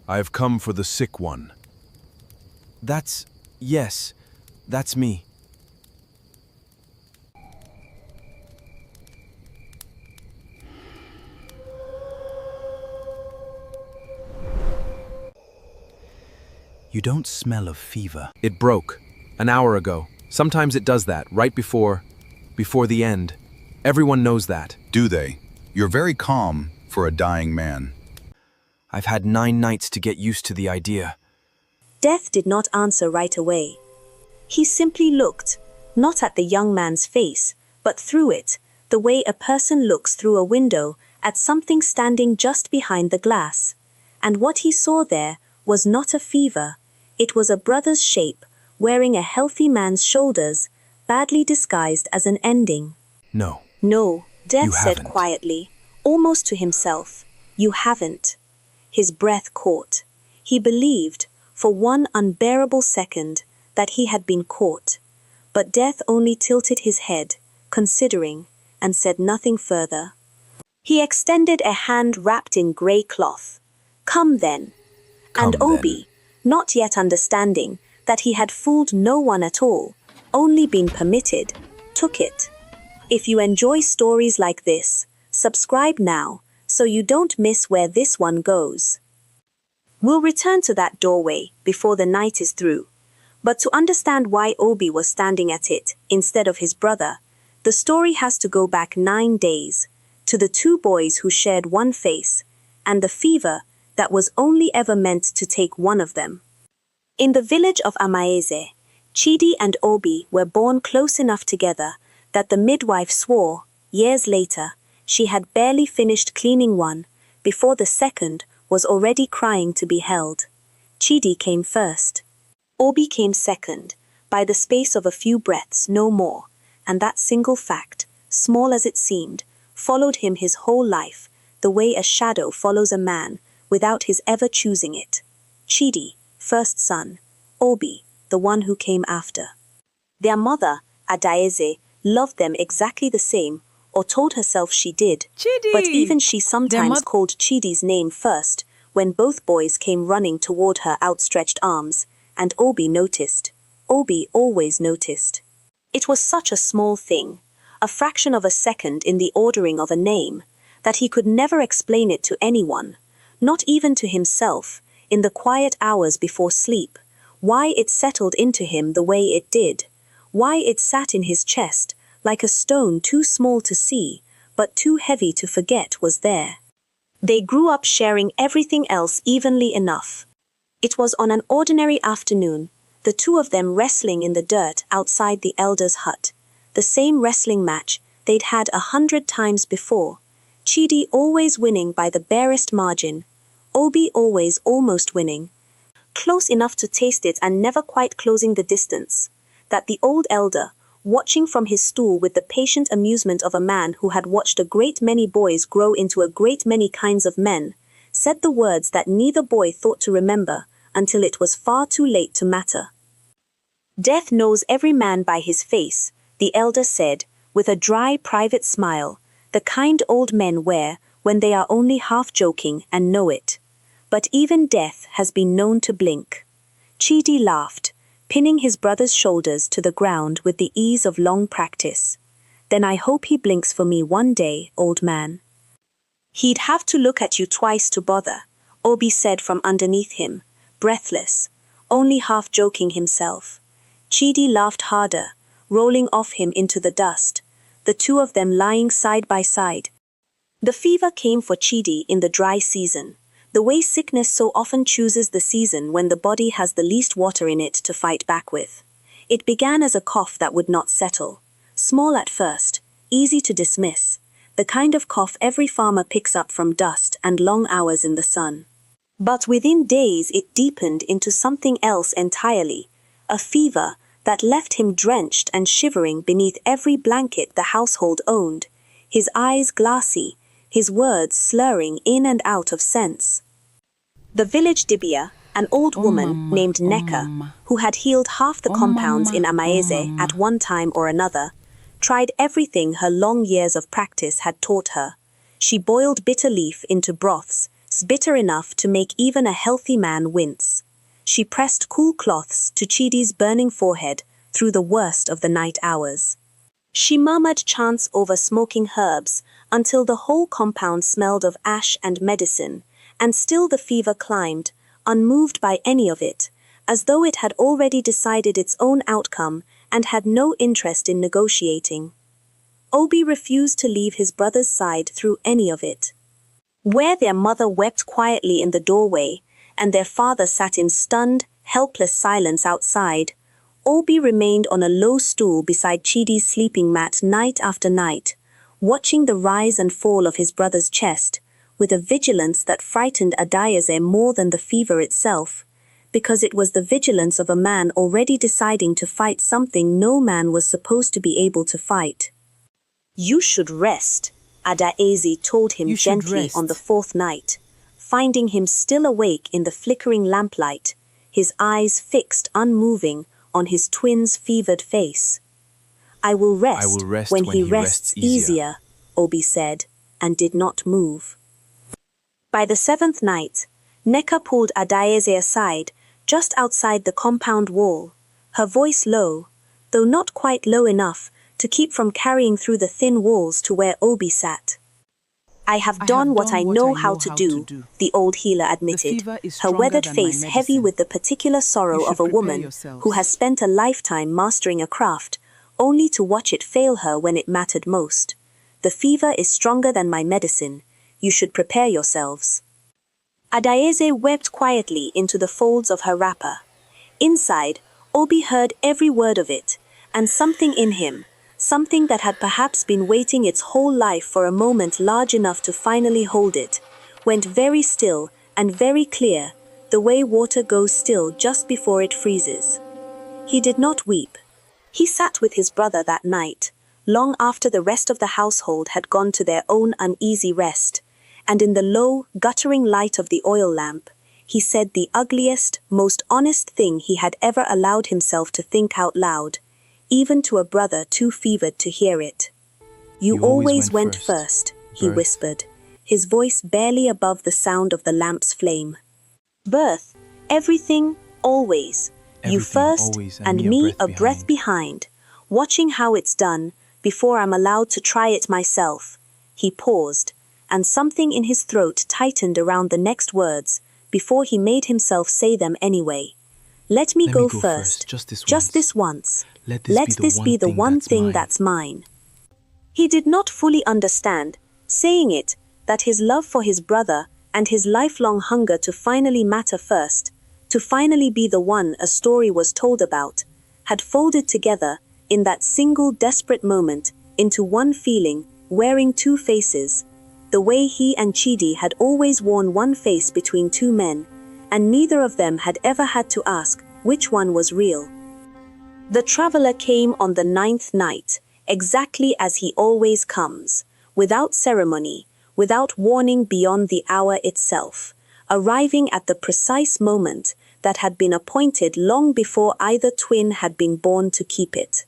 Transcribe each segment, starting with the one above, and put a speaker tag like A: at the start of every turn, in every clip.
A: I have come for the sick one.
B: Yes, that's me. You don't smell of fever.
A: It broke, an hour ago. Sometimes it does that, right before the end. Everyone knows that.
C: Do they? You're very calm for a dying man.
B: I've had 9 nights to get used to the idea.
D: Death did not answer right away. He simply looked, not at the young man's face, but through it, the way a person looks through a window at something standing just behind the glass. And what he saw there was not a fever. It was a brother's shape, wearing a healthy man's shoulders, badly disguised as an ending.
B: No.
D: No, Death
B: You
D: said
B: haven't.
D: quietly, almost to himself. You haven't. His breath caught. He believed, for one unbearable second, that he had been caught. But Death only tilted his head, considering, and said nothing further. He extended a hand wrapped in grey cloth. Come then. And
B: Come then.
D: Obi, not yet understanding that he had fooled no one at all, only been permitted, took it. If you enjoy stories like this, subscribe now, so you don't miss where this one goes. We'll return to that doorway before the night is through. But to understand why Obi was standing at it instead of his brother, the story has to go back 9 days, to the 2 boys who shared one face, and the fever that was only ever meant to take one of them. In the village of Amaeze, Chidi and Obi were born close enough together that the midwife swore, years later, she had barely finished cleaning one, before the second was already crying to be held. Chidi came first. Obi came second, by the space of a few breaths, no more, and that single fact, small as it seemed, followed him his whole life, the way a shadow follows a man, without his ever choosing it. Chidi, first son, Obi, the one who came after. Their mother, Adaeze, loved them exactly the same, or told herself she did.
E: Chidi!
D: But even she sometimes called Chidi's name first, when both boys came running toward her outstretched arms, and Obi noticed. Obi always noticed. It was such a small thing, a fraction of a second in the ordering of a name, that he could never explain it to anyone, not even to himself, in the quiet hours before sleep, why it settled into him the way it did, why it sat in his chest, like a stone too small to see, but too heavy to forget was there. They grew up sharing everything else evenly enough. It was on an ordinary afternoon, the 2 of them wrestling in the dirt outside the elder's hut, the same wrestling match they'd had 100 times before, Chidi always winning by the barest margin, Obi always almost winning, close enough to taste it and never quite closing the distance, that the old elder, watching from his stool with the patient amusement of a man who had watched a great many boys grow into a great many kinds of men, said the words that neither boy thought to remember until it was far too late to matter. Death knows every man by his face, the elder said, with a dry private smile, the kind old men wear when they are only half joking and know it. But even death has been known to blink. Chidi laughed, pinning his brother's shoulders to the ground with the ease of long practice. Then I hope he blinks for me one day, old man. He'd have to look at you twice to bother, Obi said from underneath him, breathless, only half joking himself. Chidi laughed harder, rolling off him into the dust, the 2 of them lying side by side. The fever came for Chidi in the dry season, the way sickness so often chooses the season when the body has the least water in it to fight back with. It began as a cough that would not settle, small at first, easy to dismiss, the kind of cough every farmer picks up from dust and long hours in the sun. But within days it deepened into something else entirely, a fever that left him drenched and shivering beneath every blanket the household owned, his eyes glassy, his words slurring in and out of sense. The village dibia, an old woman named Neka, who had healed half the compounds in Amaeze at one time or another, tried everything her long years of practice had taught her. She boiled bitter leaf into broths, bitter enough to make even a healthy man wince. She pressed cool cloths to Chidi's burning forehead through the worst of the night hours. She murmured chants over smoking herbs until the whole compound smelled of ash and medicine, and still the fever climbed, unmoved by any of it, as though it had already decided its own outcome and had no interest in negotiating. Obi refused to leave his brother's side through any of it. Where their mother wept quietly in the doorway, and their father sat in stunned, helpless silence outside, Obi remained on a low stool beside Chidi's sleeping mat night after night, watching the rise and fall of his brother's chest, with a vigilance that frightened Adayeze more than the fever itself, because it was the vigilance of a man already deciding to fight something no man was supposed to be able to fight. "You should rest," Adayeze told him gently on the fourth night, finding him still awake in the flickering lamplight, his eyes fixed unmoving on his twin's fevered face. I will rest when he rests easier," Obi said, and did not move. By the seventh night, Neka pulled Adayeze aside, just outside the compound wall, her voice low, though not quite low enough to keep from carrying through the thin walls to where Obi sat. I have done what I know how to do, the old healer admitted, her weathered face heavy with the particular sorrow of a woman who has spent a lifetime mastering a craft, only to watch it fail her when it mattered most. The fever is stronger than my medicine. You should prepare yourselves. Adayeze wept quietly into the folds of her wrapper. Inside, Obi heard every word of it, and something in him, something that had perhaps been waiting its whole life for a moment large enough to finally hold it, went very still and very clear, the way water goes still just before it freezes. He did not weep. He sat with his brother that night, long after the rest of the household had gone to their own uneasy rest, and in the low, guttering light of the oil lamp, he said the ugliest, most honest thing he had ever allowed himself to think out loud, even to a brother too fevered to hear it. You always went first, he whispered, his voice barely above the sound of the lamp's flame. Birth, everything, always. You first, and me a breath behind, watching how it's done, before I'm allowed to try it myself. He paused, and something in his throat tightened around the next words, before he made himself say them anyway. Let me go first, just this once. Let this be the one thing that's mine. He did not fully understand, saying it, that his love for his brother and his lifelong hunger to finally matter first, to finally be the one a story was told about, had folded together, in that single desperate moment, into one feeling, wearing two faces, the way he and Chidi had always worn one face between two men, and neither of them had ever had to ask which one was real. The traveler came on the ninth night, exactly as he always comes, without ceremony, without warning beyond the hour itself, arriving at the precise moment that had been appointed long before either twin had been born to keep it.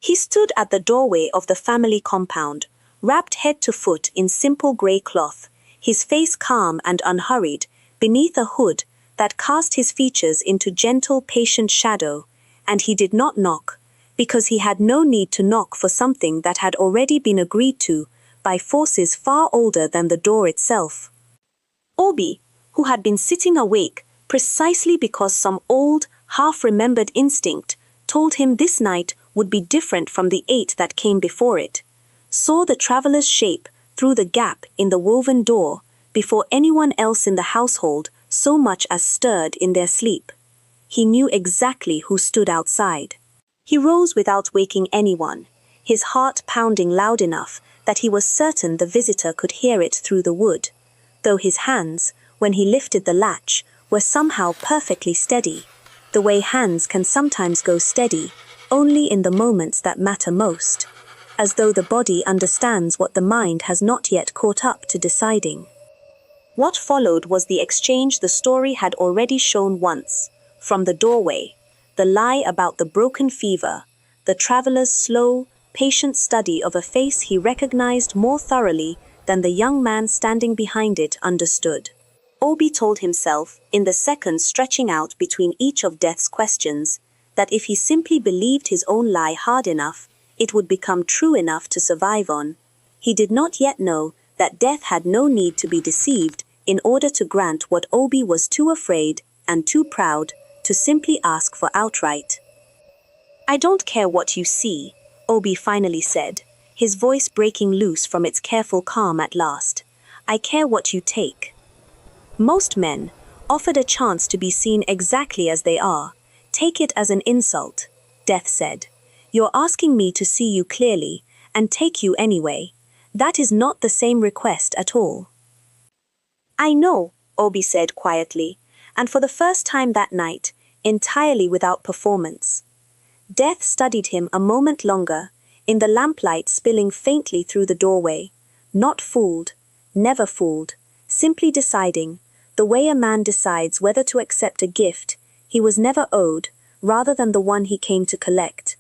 D: He stood at the doorway of the family compound, wrapped head to foot in simple grey cloth, his face calm and unhurried, beneath a hood that cast his features into gentle, patient shadow, and he did not knock, because he had no need to knock for something that had already been agreed to by forces far older than the door itself. Obi, who had been sitting awake precisely because some old, half-remembered instinct told him this night would be different from the 8 that came before it, saw the traveler's shape through the gap in the woven door before anyone else in the household so much as stirred in their sleep. He knew exactly who stood outside. He rose without waking anyone, his heart pounding loud enough that he was certain the visitor could hear it through the wood, though his hands, when he lifted the latch, were somehow perfectly steady, the way hands can sometimes go steady only in the moments that matter most, as though the body understands what the mind has not yet caught up to deciding. What followed was the exchange the story had already shown once, from the doorway, the lie about the broken fever, the traveler's slow, patient study of a face he recognized more thoroughly than the young man standing behind it understood. Obi told himself, in the seconds stretching out between each of Death's questions, that if he simply believed his own lie hard enough, it would become true enough to survive on. He did not yet know that Death had no need to be deceived in order to grant what Obi was too afraid and too proud to simply ask for outright. "I don't care what you see," Obi finally said, his voice breaking loose from its careful calm at last. "I care what you take." Most men, offered a chance to be seen exactly as they are, take it as an insult. Death said, "You're asking me to see you clearly, and take you anyway. That is not the same request at all." "I know," Obi said quietly, and for the first time that night, entirely without performance. Death studied him a moment longer, in the lamplight spilling faintly through the doorway, not fooled, never fooled, simply deciding, the way a man decides whether to accept a gift he was never owed, rather than the one he came to collect.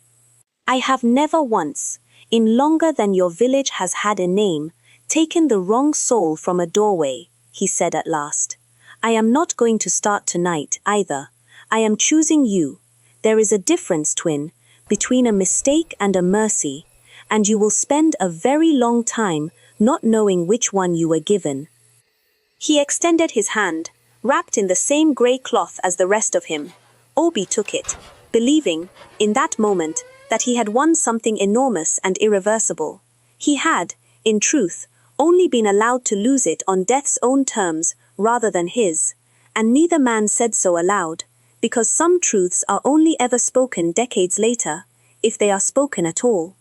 D: "I have never once, in longer than your village has had a name, taken the wrong soul from a doorway," he said at last. "I am not going to start tonight, either. I am choosing you. There is a difference, twin, between a mistake and a mercy, and you will spend a very long time not knowing which one you were given." He extended his hand, wrapped in the same grey cloth as the rest of him. Obi took it, believing, in that moment, that he had won something enormous and irreversible. He had, in truth, only been allowed to lose it on Death's own terms rather than his, and neither man said so aloud, because some truths are only ever spoken decades later, if they are spoken at all.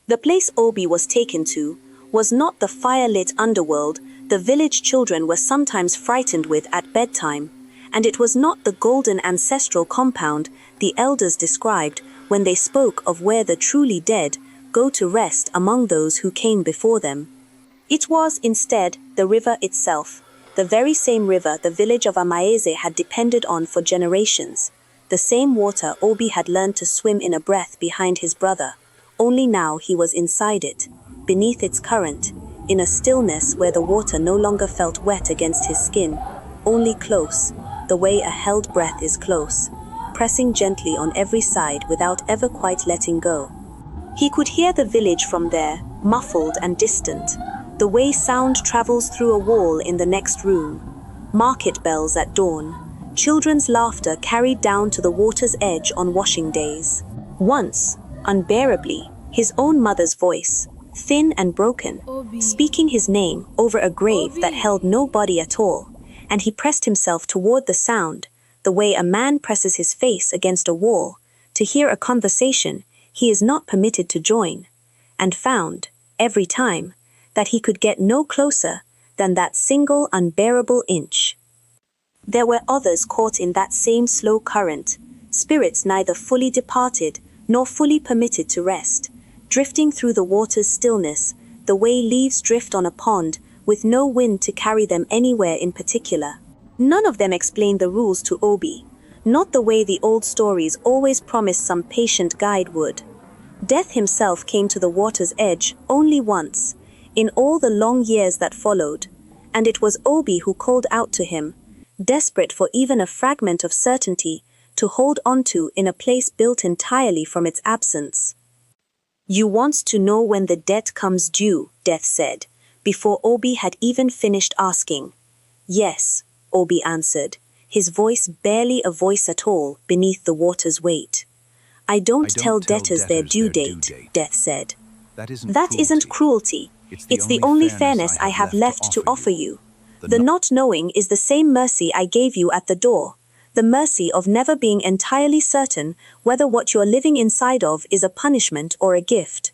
D: The place Obi was taken to was not the fire-lit underworld the village children were sometimes frightened with at bedtime, and it was not the golden ancestral compound the elders described when they spoke of where the truly dead go to rest among those who came before them. It was, instead, the river itself, the very same river the village of Amaeze had depended on for generations, the same water Obi had learned to swim in a breath behind his brother, only now he was inside it, beneath its current, in a stillness where the water no longer felt wet against his skin, only close, the way a held breath is close, pressing gently on every side without ever quite letting go. He could hear the village from there, muffled and distant, the way sound travels through a wall in the next room. Market bells at dawn, children's laughter carried down to the water's edge on washing days. Once, unbearably, his own mother's voice, thin and broken, speaking his name over a grave that held no body at all, and he pressed himself toward the sound, the way a man presses his face against a wall, to hear a conversation he is not permitted to join, and found, every time, that he could get no closer than that single unbearable inch. There were others caught in that same slow current, spirits neither fully departed nor fully permitted to rest, drifting through the water's stillness, the way leaves drift on a pond, with no wind to carry them anywhere in particular. None of them explained the rules to Obi, not the way the old stories always promised some patient guide would. Death himself came to the water's edge only once, in all the long years that followed, and it was Obi who called out to him, desperate for even a fragment of certainty to hold onto in a place built entirely from its absence. "You want to know when the debt comes due," Death said, before Obi had even finished asking. "Yes," Obi answered, his voice barely a voice at all beneath the water's weight. I don't tell debtors their due date," Death said. "That isn't cruelty. It's the only fairness I have left to offer you. The not knowing is the same mercy I gave you at the door, the mercy of never being entirely certain whether what you're living inside of is a punishment or a gift."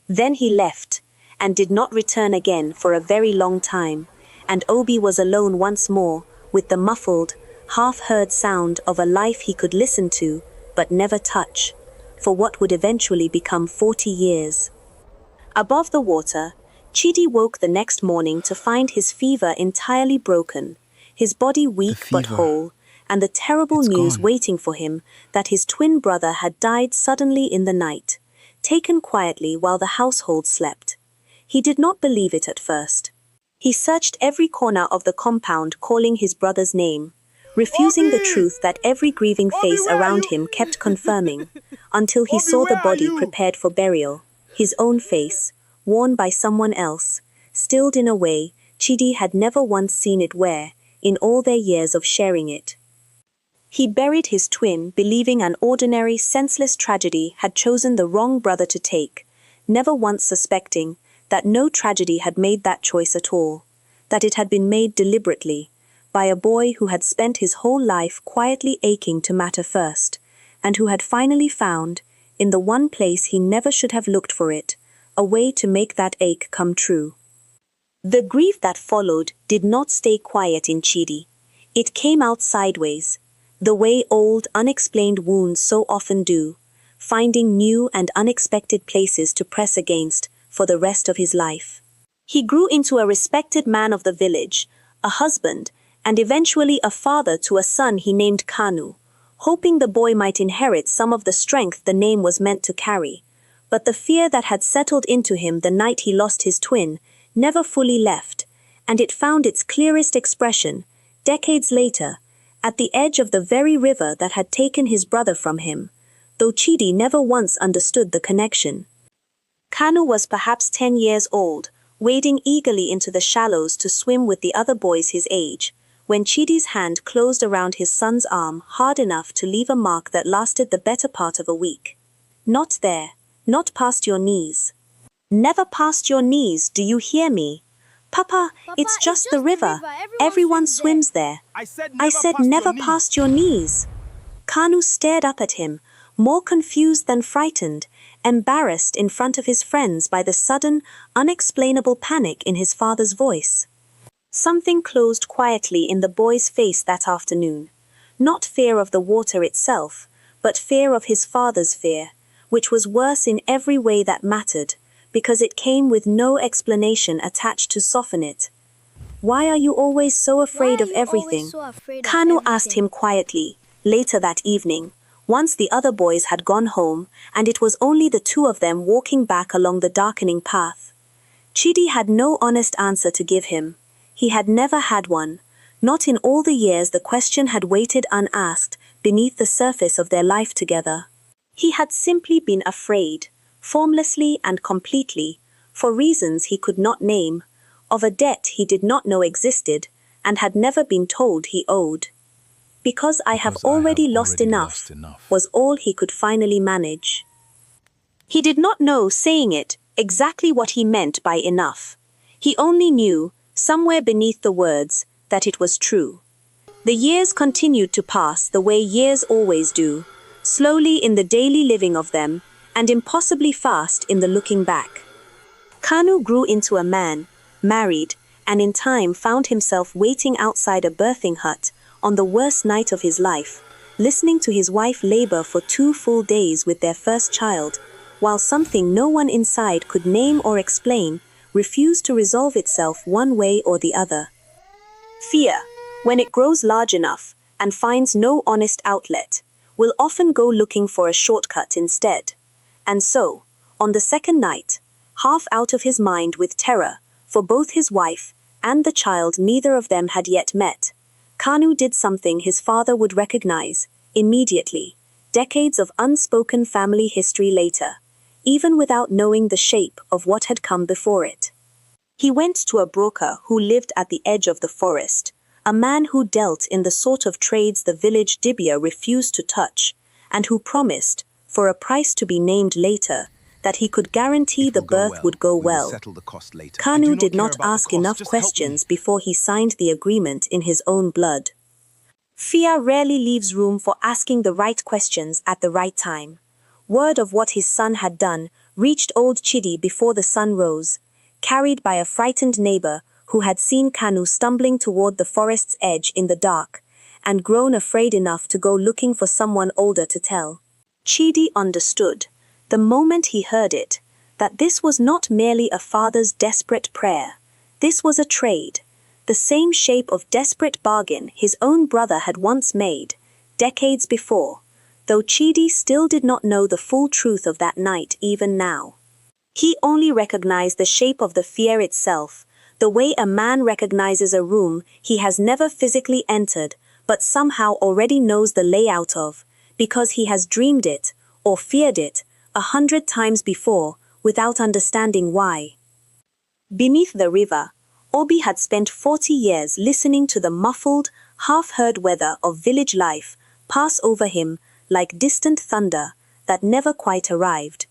D: Then he left, and did not return again for a very long time, and Obi was alone once more with the muffled, half-heard sound of a life he could listen to but never touch, for what would eventually become 40 years. Above the water, Chidi woke the next morning to find his fever entirely broken, his body weak but whole, and the terrible news waiting for him that his twin brother had died suddenly in the night, taken quietly while the household slept. He did not believe it at first. He searched every corner of the compound calling his brother's name, refusing the truth that every grieving face around him kept confirming, until he saw the body prepared for burial, his own face, worn by someone else, stilled in a way Chidi had never once seen it wear, in all their years of sharing it. He buried his twin, believing an ordinary, senseless tragedy had chosen the wrong brother to take, never once suspecting that no tragedy had made that choice at all, that it had been made deliberately, by a boy who had spent his whole life quietly aching to matter first, and who had finally found, in the one place he never should have looked for it, a way to make that ache come true. The grief that followed did not stay quiet in Chidi. It came out sideways, the way old, unexplained wounds so often do, finding new and unexpected places to press against for the rest of his life. He grew into a respected man of the village, a husband, and eventually a father to a son he named Kanu, hoping the boy might inherit some of the strength the name was meant to carry. But the fear that had settled into him the night he lost his twin never fully left, and it found its clearest expression, decades later, at the edge of the very river that had taken his brother from him, though Chidi never once understood the connection. Kanu was perhaps 10 years old, wading eagerly into the shallows to swim with the other boys his age, when Chidi's hand closed around his son's arm hard enough to leave a mark that lasted the better part of a week. Not there, not past your knees. Never past your knees, do you hear me? Papa, it's just the river. Everyone swims there. I said never past your knees. Kanu stared up at him, more confused than frightened, embarrassed in front of his friends by the sudden, unexplainable panic in his father's voice. Something closed quietly in the boy's face that afternoon. Not fear of the water itself, but fear of his father's fear, which was worse in every way that mattered, because it came with no explanation attached to soften it. Why are you always so afraid of everything? Kanu asked him quietly, later that evening, once the other boys had gone home, and it was only the two of them walking back along the darkening path. Chidi had no honest answer to give him. He had never had one, not in all the years the question had waited unasked beneath the surface of their life together. He had simply been afraid, formlessly and completely, for reasons he could not name, of a debt he did not know existed, and had never been told he owed. Because I have already lost enough, was all he could finally manage. He did not know, saying it, exactly what he meant by enough. He only knew, somewhere beneath the words, that it was true. The years continued to pass the way years always do, slowly in the daily living of them, and impossibly fast in the looking back. Kanu grew into a man, married, and in time found himself waiting outside a birthing hut on the worst night of his life, listening to his wife labor for 2 full days with their first child, while something no one inside could name or explain refused to resolve itself one way or the other. Fear, when it grows large enough and finds no honest outlet, will often go looking for a shortcut instead. And so, on the second night, half out of his mind with terror, for both his wife and the child neither of them had yet met, Kanu did something his father would recognize, immediately, decades of unspoken family history later, even without knowing the shape of what had come before it. He went to a broker who lived at the edge of the forest, a man who dealt in the sort of trades the village dibia refused to touch, and who promised, for a price to be named later, that he could guarantee the birth would go well. Kanu did not ask enough questions before he signed the agreement in his own blood. Fear rarely leaves room for asking the right questions at the right time. Word of what his son had done reached old Chidi before the sun rose, carried by a frightened neighbor who had seen Kanu stumbling toward the forest's edge in the dark, and grown afraid enough to go looking for someone older to tell. Chidi understood, the moment he heard it, that this was not merely a father's desperate prayer. This was a trade, the same shape of desperate bargain his own brother had once made, decades before, though Chidi still did not know the full truth of that night even now. He only recognized the shape of the fear itself, The way a man recognizes a room he has never physically entered, but somehow already knows the layout of, because he has dreamed it, or feared it, 100 times before, without understanding why. Beneath the river, Obi had spent 40 years listening to the muffled, half-heard weather of village life pass over him like distant thunder that never quite arrived.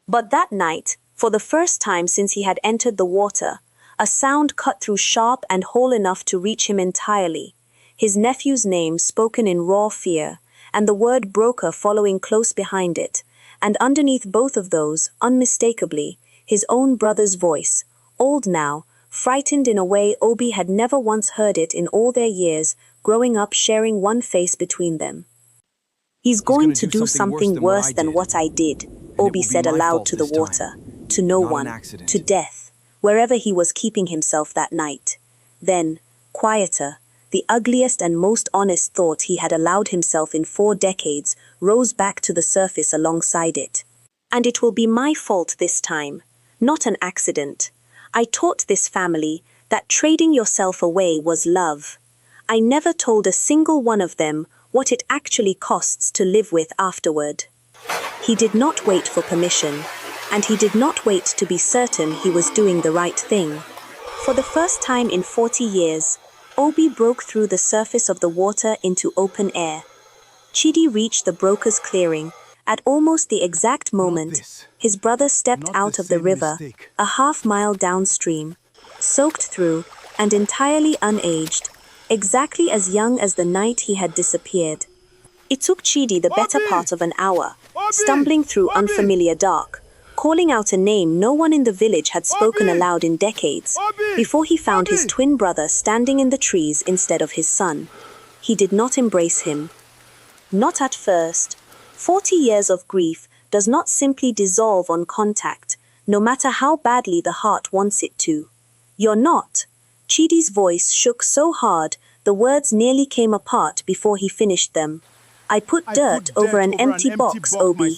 D: But that night, for the first time since he had entered the water, a sound cut through sharp and whole enough to reach him entirely, his nephew's name spoken in raw fear, and the word broker following close behind it, and underneath both of those, unmistakably, his own brother's voice, old now, frightened in a way Obi had never once heard it in all their years, growing up sharing one face between them. He's going to do something worse than what I did, Obi said aloud to the water, to no one, to death, wherever he was keeping himself that night. Then, quieter, the ugliest and most honest thought he had allowed himself in 4 decades rose back to the surface alongside it. And it will be my fault this time, not an accident. I taught this family that trading yourself away was love. I never told a single one of them what it actually costs to live with afterward. He did not wait for permission, and he did not wait to be certain he was doing the right thing. For the first time in 40 years, Obi broke through the surface of the water into open air. Chidi reached the broker's clearing at almost the exact moment his brother stepped out of the river, a half-mile downstream, soaked through and entirely unaged, exactly as young as the night he had disappeared. It took Chidi the better part of an hour, stumbling through unfamiliar dark, calling out a name no one in the village had spoken aloud in decades, before he found his twin brother standing in the trees instead of his son. He did not embrace him. Not at first. 40 years of grief does not simply dissolve on contact, no matter how badly the heart wants it to. You're not. Chidi's voice shook so hard the words nearly came apart before he finished them. I put dirt over an empty box, Obi.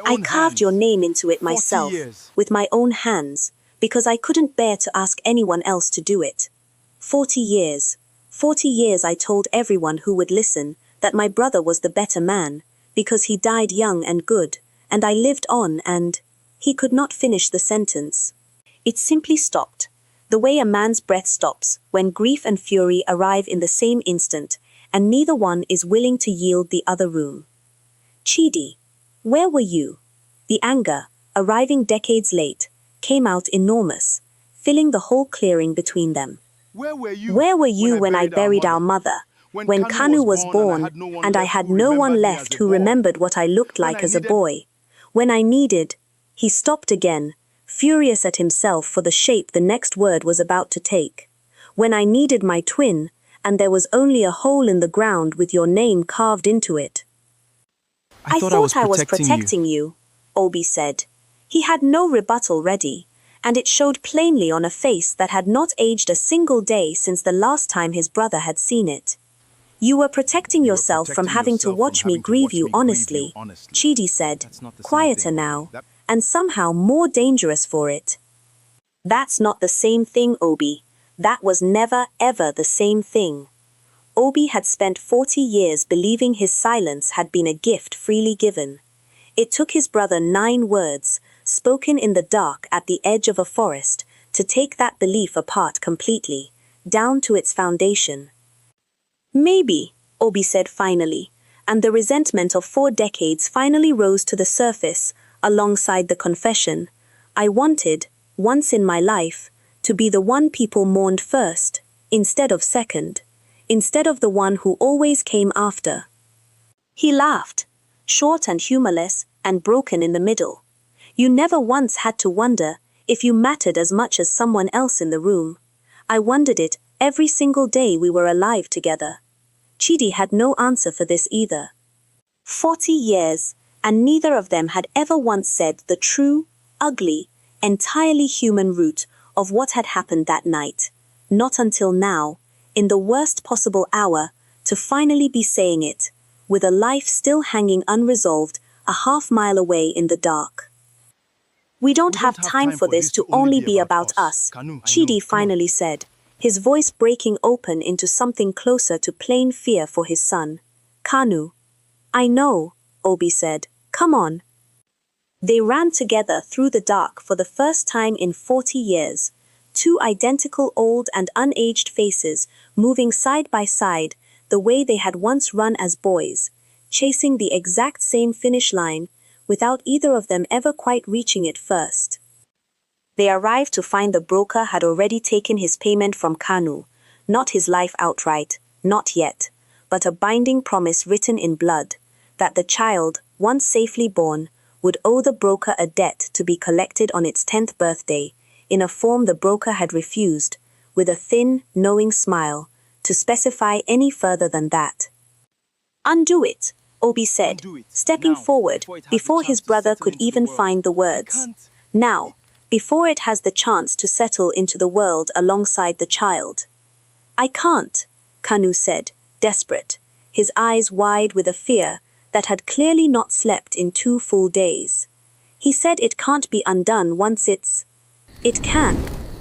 D: I carved your name into it myself, with my own hands, because I couldn't bear to ask anyone else to do it. 40 years. 40 years I told everyone who would listen that my brother was the better man, because he died young and good, and I lived on and... He could not finish the sentence. It simply stopped, the way a man's breath stops when grief and fury arrive in the same instant, and neither one is willing to yield the other room. Chidi, where were you? The anger, arriving decades late, came out enormous, filling the whole clearing between them.
C: Where
D: were you when I buried our mother? When Kanu was born, and I had no one left who remembered what I looked like as a boy. When I needed... He stopped again, furious at himself for the shape the next word was about to take. When I needed my twin, and there was only a hole in the ground with your name carved into it. I thought I was protecting you, Obi said. He had no rebuttal ready, and it showed plainly on a face that had not aged a single day since the last time his brother had seen it. You were protecting yourself from having to watch me grieve you honestly, Chidi said, quieter now, and somehow more dangerous for it. That's not the same thing, Obi. That was never, ever the same thing. Obi had spent 40 years believing his silence had been a gift freely given. It took his brother 9 words, spoken in the dark at the edge of a forest, to take that belief apart completely, down to its foundation. Maybe, Obi said finally, and the resentment of 4 decades finally rose to the surface, alongside the confession. I wanted, once in my life, to be the one people mourned first, instead of second, instead of the one who always came after. He laughed, short and humorless, and broken in the middle. You never once had to wonder if you mattered as much as someone else in the room. I wondered it every single day we were alive together. Chidi had no answer for this either. 40 years, and neither of them had ever once said the true, ugly, entirely human root of what had happened that night, not until now, in the worst possible hour, to finally be saying it, with a life still hanging unresolved, a half-mile away in the dark. We don't have time for this to only be about us, Chidi finally said, his voice breaking open into something closer to plain fear for his son. Kanu. I know, Obi said. Come on. They ran together through the dark for the first time in 40 years. Two identical old and unaged faces moving side by side the way they had once run as boys, chasing the exact same finish line without either of them ever quite reaching it first. They arrived to find the broker had already taken his payment from Kanu, not his life outright, not yet, but a binding promise written in blood, that the child, once safely born, would owe the broker a debt to be collected on its 10th birthday, in a form the broker had refused, with a thin, knowing smile, to specify any further than that. Undo it, Obi said, stepping forward before his brother could even find the words. Now, before it has the chance to settle into the world alongside the child. I can't, Kanu said, desperate, his eyes wide with a fear that had clearly not slept in 2 full days. He said it can't be undone once it's... It can.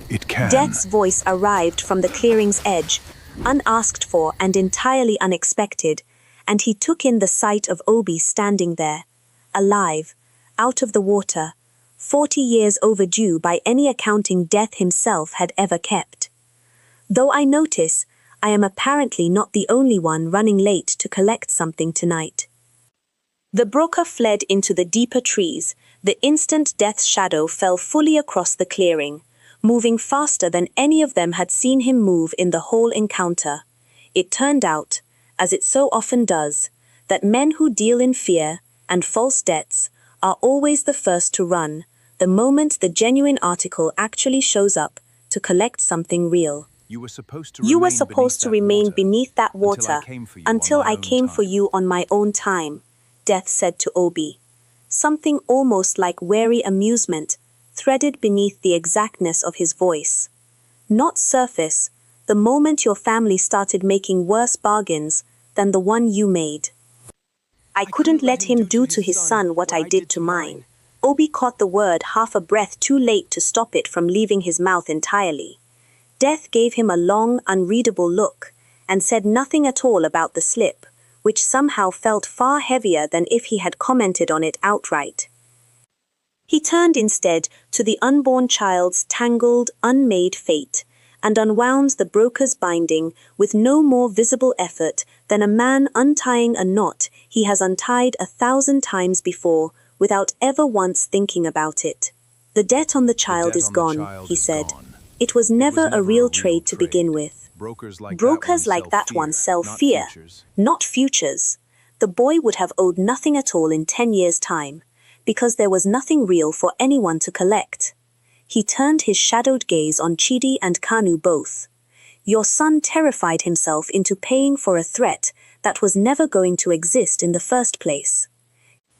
C: It can.
D: Death's voice arrived from the clearing's edge, unasked for and entirely unexpected, and he took in the sight of Obi standing there, alive, out of the water, 40 years overdue by any accounting Death himself had ever kept. Though I notice, I am apparently not the only one running late to collect something tonight. The broker fled into the deeper trees. The instant Death's shadow fell fully across the clearing, moving faster than any of them had seen him move in the whole encounter. It turned out, as it so often does, that men who deal in fear and false debts are always the first to run, the moment the genuine article actually shows up to collect something real.
A: You were supposed to
D: remain beneath that water
A: until I came for you
D: on my own time, Death said to Obi. Something almost like wary amusement threaded beneath the exactness of his voice. Not surface, the moment your family started making worse bargains than the one you made. I couldn't let him do to his son what I did to mine. Obi caught the word half a breath too late to stop it from leaving his mouth entirely. Death gave him a long, unreadable look, and said nothing at all about the slip, which somehow felt far heavier than if he had commented on it outright. He turned instead to the unborn child's tangled, unmade fate, and unwound the broker's binding with no more visible effort than a man untying a knot he has untied 1,000 times before without ever once thinking about it. The debt on the child is gone, he said. It was never a real trade to begin with. Brokers like that one sell fear, not futures. The boy would have owed nothing at all in 10 years' time, because there was nothing real for anyone to collect. He turned his shadowed gaze on Chidi and Kanu both. Your son terrified himself into paying for a threat that was never going to exist in the first place.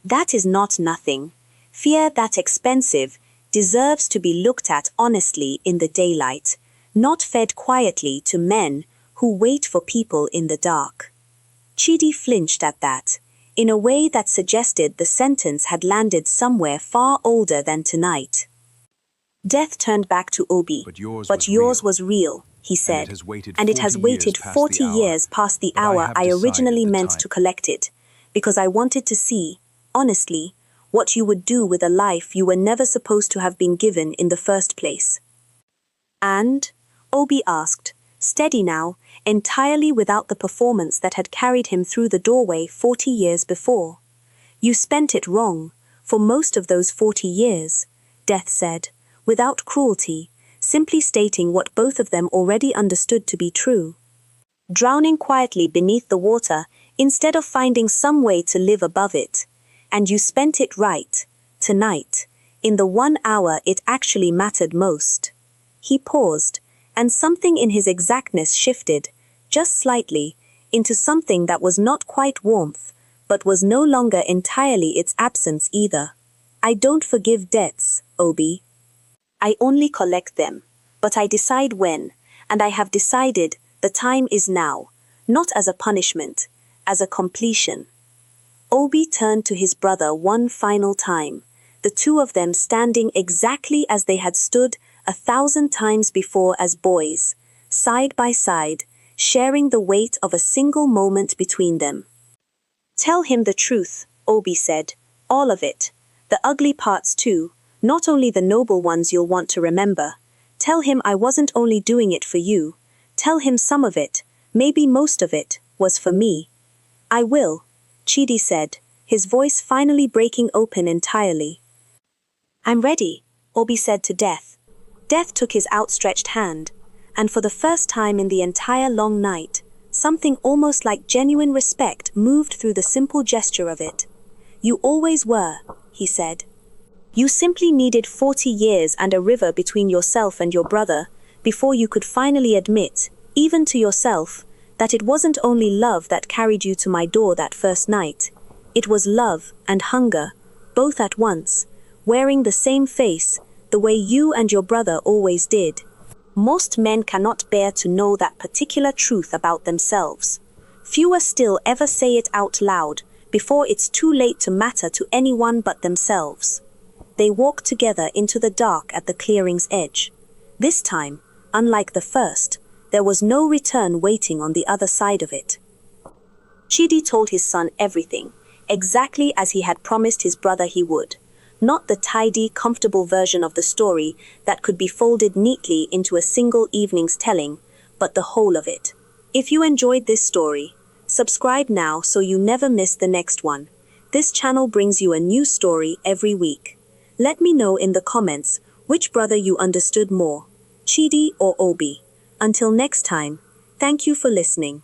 D: That is not nothing. Fear that expensive deserves to be looked at honestly in the daylight, not fed quietly to men who wait for people in the dark. Chidi flinched at that, in a way that suggested the sentence had landed somewhere far older than tonight. Death turned back to Obi. But yours was real, he said, and it has waited 40 years past the hour I originally meant to collect it, because I wanted to see, honestly, what you would do with a life you were never supposed to have been given in the first place. And? Obi asked, steady now, entirely without the performance that had carried him through the doorway 40 years before. You spent it wrong, for most of those 40 years, Death said, without cruelty, simply stating what both of them already understood to be true. Drowning quietly beneath the water instead of finding some way to live above it. And you spent it right, tonight, in the 1 hour it actually mattered most. He paused, and something in his exactness shifted, just slightly, into something that was not quite warmth, but was no longer entirely its absence either. I don't forgive debts, Obi. I only collect them, but I decide when, and I have decided the time is now, not as a punishment, as a completion. Obi turned to his brother one final time, the two of them standing exactly as they had stood 1,000 times before as boys, side by side, sharing the weight of a single moment between them. "Tell him the truth," Obi said. "All of it. The ugly parts too, not only the noble ones you'll want to remember. Tell him I wasn't only doing it for you. Tell him some of it, maybe most of it, was for me." "I will," Chidi said, his voice finally breaking open entirely. "I'm ready," Obi said to Death. Death took his outstretched hand, and for the first time in the entire long night, something almost like genuine respect moved through the simple gesture of it. "You always were," he said. "You simply needed 40 years and a river between yourself and your brother before you could finally admit, even to yourself, that it wasn't only love that carried you to my door that first night. It was love and hunger, both at once, wearing the same face, the way you and your brother always did. Most men cannot bear to know that particular truth about themselves. Fewer still ever say it out loud before it's too late to matter to anyone but themselves." They walked together into the dark at the clearing's edge. This time, unlike the first, there was no return waiting on the other side of it. Chidi told his son everything, exactly as he had promised his brother he would. Not the tidy, comfortable version of the story that could be folded neatly into a single evening's telling, but the whole of it. If you enjoyed this story, subscribe now so you never miss the next one. This channel brings you a new story every week. Let me know in the comments which brother you understood more, Chidi or Obi. Until next time, thank you for listening.